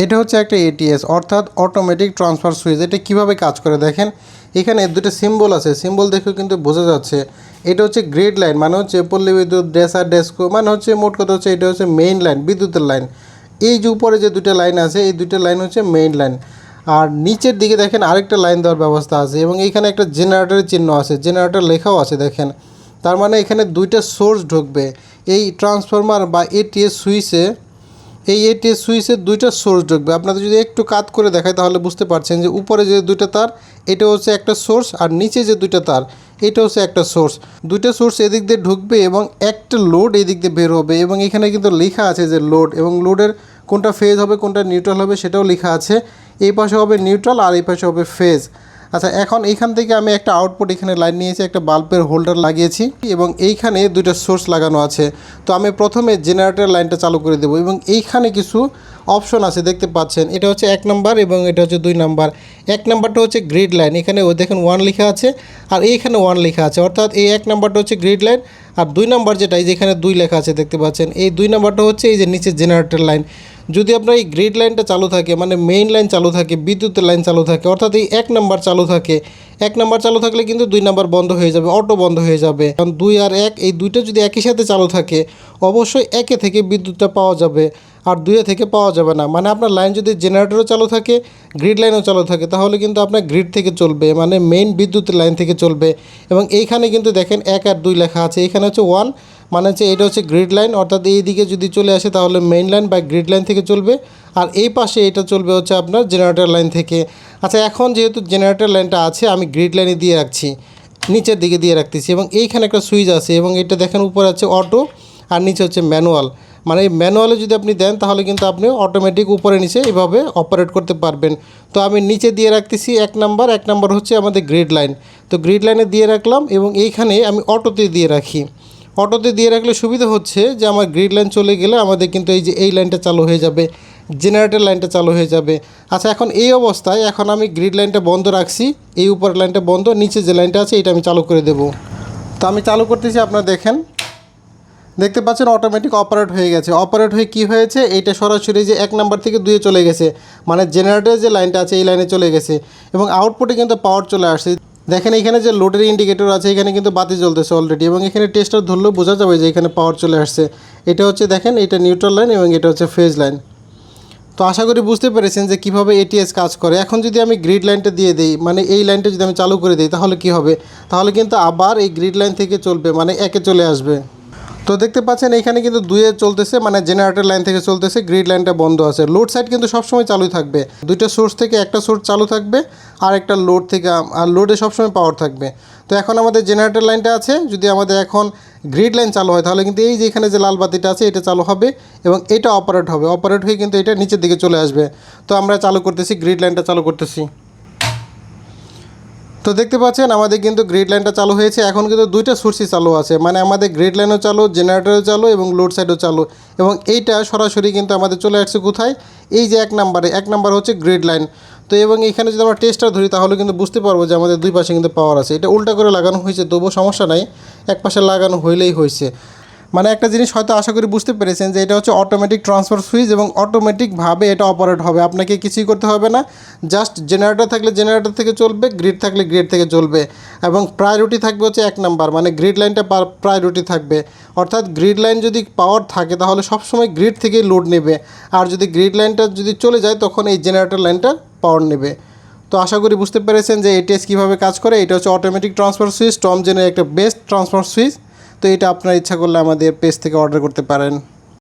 এটা হচ্ছে একটা এটিএস অর্থাৎ অটোমেটিক ট্রান্সফার সুইচ। এটা কিভাবে কাজ করে দেখেন, এখানে দুটো সিম্বল আছে, সিম্বল দেখেও কিন্তু বোঝা যাচ্ছে এটা হচ্ছে গ্রিড লাইন, মানে হচ্ছে পল্লী বিদ্যুৎ, ডেসার, ডেস্কো, মানে হচ্ছে মোট কথা হচ্ছে এটা হচ্ছে মেইন লাইন, বিদ্যুতের লাইন। এই যে উপরে যে দুটো লাইন আছে এই দুটো লাইন হচ্ছে মেইন লাইন। আর নিচের দিকে দেখেন আরেকটা লাইন দেওয়ার ব্যবস্থা আছে এবং এইখানে একটা জেনারেটরের চিহ্ন আছে, জেনারেটর লেখাও আছে দেখেন। তার মানে এখানে দুইটা সোর্স ঢুকবে এই ট্রান্সফরমার বা এটিএস সুইচে। এই এটিএস সুইচের দুইটা সোর্স ঢুকবে। আপনাদের যদি একটু কাট করে দেখায় তাহলে বুঝতে পারছেন যে উপরে যে দুইটা তার এটা হচ্ছে একটা সোর্স, আর নিচে যে দুইটা তার এটা হচ্ছে একটা সোর্স। দুইটা সোর্স এদিক দিয়ে ঢুকবে এবং একটা লোড এদিক দিয়ে বের হবে এবং এখানে কিন্তু লেখা আছে যে লোড, এবং লোডের কোনটা ফেজ হবে কোনটা নিউট্রাল হবে সেটাও লেখা আছে। এই পাশে হবে নিউট্রাল আর এই পাশে হবে ফেজ। আচ্ছা, এখন এইখান থেকে আমি একটা আউটপুট এখানে লাইন নিয়েছি, একটা বাল্বের হোল্ডার লাগিয়েছি এবং এইখানে দুইটা সোর্স লাগানো আছে। তো আমি প্রথমে জেনারেটর লাইনটা চালু করে দেবো এবং এইখানে কিছু অপশন আছে দেখতে পাচ্ছেন। এটা হচ্ছে 1 নাম্বার এবং এটা হচ্ছে 2 নাম্বার। 1 নাম্বারটা হচ্ছে গ্রিড লাইন, এখানে দেখেন 1 লেখা আছে আর এইখানে 1 লেখা আছে, অর্থাৎ এই 1 নাম্বারটা হচ্ছে গ্রিড লাইন। আর 2 নাম্বার যেটা এই যেখানে 2 লেখা আছে দেখতে পাচ্ছেন, এই 2 নাম্বারটা হচ্ছে এই যে নিচে জেনারেটর লাইন। যদি আপনার এই গ্রিড লাইনটা চালু থাকে, মানে মেইন লাইন চালু থাকে, বিদ্যুতের লাইন চালু থাকে, অর্থাৎ এই 1 নাম্বার চালু থাকে, 1 নাম্বার চালু থাকলে কিন্তু 2 নাম্বার বন্ধ হয়ে যাবে, অটো বন্ধ হয়ে যাবে। কারণ 2 আর 1 এই দুইটা যদি একই সাথে চালু থাকে অবশ্যই 1 থেকে বিদ্যুৎটা পাওয়া যাবে আর 2 থেকে পাওয়া যাবে না। মানে আপনার লাইন যদি জেনারেটরও চালু থাকে, গ্রিড লাইনও চালু থাকে, তাহলে কিন্তু আপনার গ্রিড থেকে চলবে, মানে মেইন বিদ্যুতের লাইন থেকে চলবে। এবং এইখানে কিন্তু দেখেন 1 আর 2 লেখা আছে, এখানে হচ্ছে 1, মানে হচ্ছে এটা হচ্ছে গ্রিড লাইন, অর্থাৎ এই দিকে যদি চলে আসে তাহলে মেইন লাইন বা গ্রিড লাইন থেকে চলবে, আর এই পাশে এটা চলবে হচ্ছে আপনার জেনারেটর লাইন থেকে। আচ্ছা, এখন যেহেতু জেনারেটর লাইনটা আছে আমি গ্রিড লাইনে দিয়ে রাখছি, নিচের দিকে দিয়ে রাখতেছি এবং এইখানে একটা সুইচ আছে এবং এটা দেখেন উপরে আছে অটো আর নিচে হচ্ছে ম্যানুয়াল। মানে এই ম্যানুয়ালে যদি আপনি দেন তাহলে কিন্তু আপনি অটোমেটিক উপরে নিচে এভাবে অপারেট করতে পারবেন। তো আমি নিচে দিয়ে রাখতেছি 1 নাম্বার, 1 নাম্বার হচ্ছে আমাদের গ্রিড লাইন। তো গ্রিড লাইনে দিয়ে রাখলাম এবং এইখানে আমি অটোতে দিয়ে রাখি। অটোতে দিয়ে রাখলে সুবিধা হচ্ছে যে আমার গ্রিড লাইন চলে গেলে আমাদের কিন্তু এই যে এই লাইনটা চালু হয়ে যাবে, জেনারেটর লাইনটা চালু হয়ে যাবে। আচ্ছা, এখন এই অবস্থায় এখন আমি গ্রিড লাইনটা বন্ধ রাখছি, এই উপরের লাইনটা বন্ধ, নিচে যে লাইনটা আছে এটা আমি চালু করে দেব। তো আমি চালু করতেছি, আপনারা দেখেন, দেখতে পাচ্ছেন অটোমেটিক অপারেট হয়ে গেছে। অপারেট হয়ে কি হয়েছে, এইটা সরাসরি যে 1 নাম্বার থেকে 2-এ চলে গেছে, মানে জেনারেটরের যে লাইনটা আছে এই লাইনে চলে গেছে এবং আউটপুটে কিন্তু পাওয়ার চলে আসছে। দেখেন এখানে যে লোডের ইন্ডিকেটর আছে এখানে কিন্তু বাতি জ্বলতেছে অলরেডি এবং এখানে টেস্টার ধরলেও বোঝা যাবে যে এখানে পাওয়ার চলে আসছে। এটা হচ্ছে দেখেন এটা নিউট্রাল লাইন এবং এটা হচ্ছে ফেজ লাইন। তো আশা করি বুঝতে পেরেছেন যে কীভাবে এটিএস কাজ করে। এখন যদি আমি গ্রিড লাইনটা দিয়ে দিই, মানে এই লাইনটা যদি আমি চালু করে দিই তাহলে কি হবে, তাহলে কিন্তু আবার এই গ্রিড লাইন থেকে চলবে, মানে 1-এ চলে আসবে। তো দেখতে পাচ্ছেন এখানে কিন্তু 2-এ চলতেছে, মানে জেনারেটর লাইন থেকে চলতেছে, গ্রিড লাইনটা বন্ধ আছে। লোড সাইড কিন্তু সবসময় চালুই থাকবে, দুইটা সোর্স থেকে একটা সোর্স চালু থাকবে আর একটা লোড থেকে, আর লোডে সবসময় পাওয়ার থাকবে। তো এখন আমাদের জেনারেটর লাইনটা আছে, যদি আমাদের এখন গ্রিড লাইন চালু হয় তাহলে কিন্তু এই যে এখানে যে লাল বাতিটা আছে এটা চালু হবে এবং এটা অপারেট হবে, অপারেট হয়ে কিন্তু এটা নিচের দিকে চলে আসবে। তো আমরা চালু করতেছি, গ্রিড লাইনটা চালু করতেছি। তো দেখতে পাচ্ছেন আমাদের কিন্তু গ্রিড লাইনটা চালু হয়েছে। এখন কিন্তু 2টা সোর্সই চালু আছে, মানে আমাদের গ্রিড লাইনও চালু, জেনারেটরও চালু এবং লোড সাইডও চালু। এবং এইটা সরাসরি কিন্তু আমাদের চলে আসছে কোথায়, এই যে 1 নাম্বারে, 1 নাম্বার হচ্ছে গ্রিড লাইন। তো এবং এখানে যদি আমরা টেস্টার ধরি তাহলে কিন্তু বুঝতে পারবো যে আমাদের 2 পাশে কিন্তু পাওয়ার আছে। এটা উল্টা করে লাগানো হয়েছে তবুও সমস্যা নাই, এক পাশে লাগানো হইলেই হয়েছে। মানে একটা জিনিস হয়তো আশা করি বুঝতে পেরেছেন যে এটা হচ্ছে অটোমেটিক ট্রান্সফার সুইচ এবং অটোমেটিকভাবে এটা অপারেট হবে, আপনাকে কিছুই করতে হবে না। জাস্ট জেনারেটর থাকলে জেনারেটর থেকে চলবে, গ্রিড থাকলে গ্রিড থেকে চলবে এবং প্রায়োরিটি থাকবে হচ্ছে 1 নাম্বার, মানে গ্রিড লাইনটা প্রায়োরিটি থাকবে। অর্থাৎ গ্রিড লাইন যদি পাওয়ার থাকে তাহলে সবসময় গ্রিড থেকেই লোড নেবে, আর যদি গ্রিড লাইনটা যদি চলে যায় তখন এই জেনারেটর লাইনটা পাওয়ার নেবে। তো আশা করি বুঝতে পেরেছেন যে এটিএস কীভাবে কাজ করে। এটা হচ্ছে অটোমেটিক ট্রান্সফার সুইচ, টমজেনের একটা বেস্ট ট্রান্সফার সুইচ। তো এটা আপনার ইচ্ছা করলে আমাদের পেজ থেকে অর্ডার করতে পারেন।